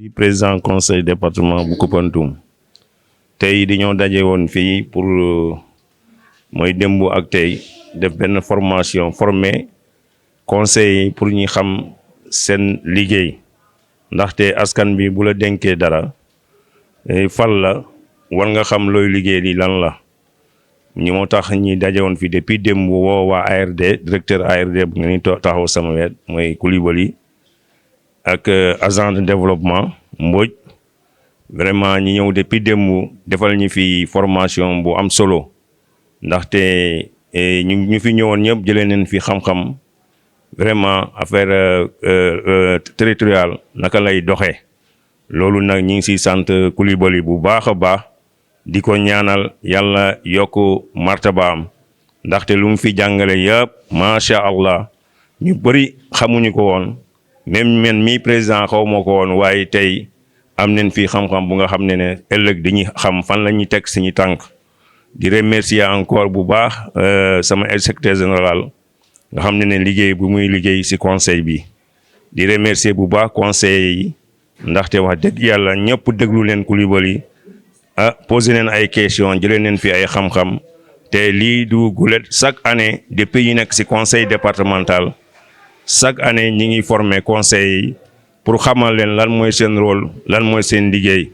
Si président conseil département bu Koupantoum tey dañoo daje woon fii pour mooy démb ak tey def benn formation formé conseil pour ñi xam seen liggéey ndaxte askan bi bu la dénkee dara fal la war nga xam looy liggéey li lan la ñi moo tax ñi daje woon fii depuis démb woo waa ARD directeur ARD bu ngeen taxaw sama wet mooy Coulibaly ak agent de développement Mbodj vraiment ñi ñëw depuis démb defal ñi fi formation bu am solo ndaxte ñu fi ñëwoon ñëpp jëlee nañ fi xam-xam vraiment affaire territoriale naka lay doxee loolu nag ñi ngi siy sant Coulibaly bu baax a baax di ko ñaanal yàlla yokk martabaam ndaxte lu mu fi jàngale yëpp macha allah ñu bëri xamuñu ko woon même man mi président xaw ma ko woon waaye tey am nañ fi xam-xam bu nga xam ne ëllëg dañuy xam fan la ñuy teg suñu tànk di remercier encore bu baax sama secrétaire général nga xam ne liggéey bu muy liggéey ci conseil bi di remercier bu baax conseil yi ndaxte wax dëgg yàlla ñëpp déglu leen Coulibaly posé leen ay question jëlee leen fi ay xam-xam te lii du gulet chaque année depuis yi nekk ci conseil départemental chaque année ñi ngi former conseil yi pour xamal leen lan mooy seen rôle lan mooy seen liggéey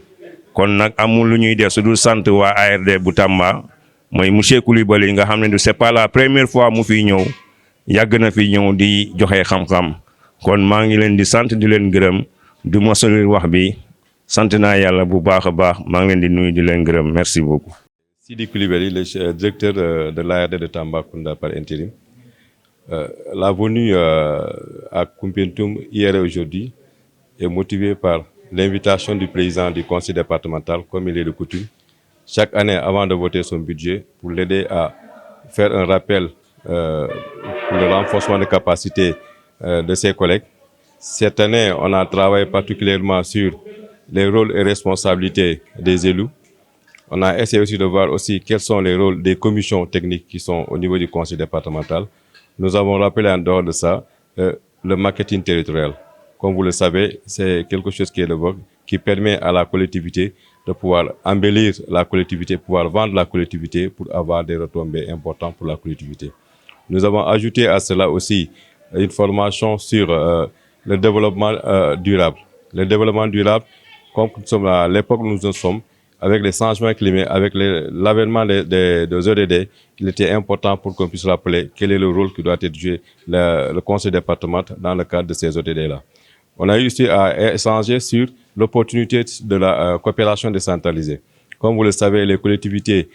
kon nag amul lu ñuy def su dul sant waa ARD bu Tamba mooy monsieur Coulibaly nga xam ne c'est pas la première fois mu fiy ñëw yàgg na fi ñëw di joxe xam-xam kon maa ngi leen di sant di leen gërëm du ma sori wax bi sant naa yàlla bu baax a baax maa ngi leen di nuyu di leen gërëm merci beaucoup. Sidi Coulibaly, le directeur de l'ARD de Tambacounda par intérim. La venue à Koupentoum hier et aujourd'hui est motivée par l'invitation du président du conseil départemental, comme il est de coutume, chaque année avant de voter son budget, pour l'aider à faire un rappel pour le renforcement des capacités de ses collègues. Cette année, on a travaillé particulièrement sur les rôles et responsabilités des élus. On a essayé aussi de voir aussi quels sont les rôles des commissions techniques qui sont au niveau du conseil départemental. Nous avons rappelé en dehors de ça le marketing territorial. Comme vous le savez, c'est quelque chose qui est de vogue, qui permet à la collectivité de pouvoir embellir la collectivité, pouvoir vendre la collectivité pour avoir des retombées importantes pour la collectivité. Nous avons ajouté à cela aussi une formation sur le développement durable. Le développement durable, comme nous sommes à l'époque où nous en sommes, avec les changements climatiques, avec l'avènement des ODD, il était important pour qu'on puisse rappeler quel est le rôle qui doit être joué le conseil départemental dans le cadre de ces ODD-là. On a eu aussi à échanger sur l'opportunité de la coopération décentralisée. Comme vous le savez, les collectivités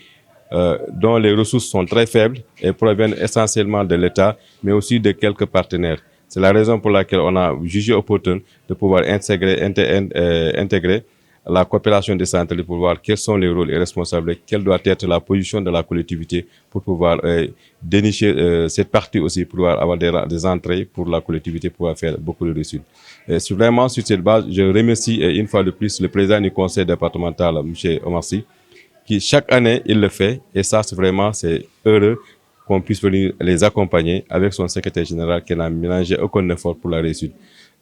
dont les ressources sont très faibles et proviennent essentiellement de l'État, mais aussi de quelques partenaires. C'est la raison pour laquelle on a jugé opportun de pouvoir intégrer la coopération décentralisée pour voir quels sont les rôles et responsabilités, quelle doit être la position de la collectivité pour pouvoir dénicher cette partie aussi, pour pouvoir avoir des entrées pour la collectivité, pour pouvoir faire beaucoup de réussite. Vraiment, sur cette base, je remercie une fois de plus le président du conseil départemental, M. Omar Sy, qui chaque année, il le fait, et ça, c'est heureux qu'on puisse venir les accompagner avec son secrétaire général qui n'a mélangé aucun effort pour la réussite.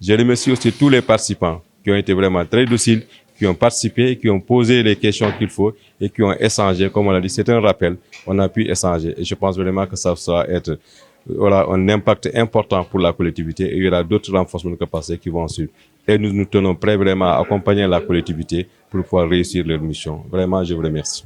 Je remercie aussi tous les participants qui ont été vraiment très dociles, qui ont participé, qui ont posé les questions qu'il faut et qui ont échangé. Comme on l'a dit, c'est un rappel, on a pu échanger. Et je pense vraiment que ça va être un impact important pour la collectivité et il y aura d'autres renforcements de capacité qui vont suivre. Et nous nous tenons prêts vraiment à accompagner la collectivité pour pouvoir réussir leur mission. Vraiment, je vous remercie.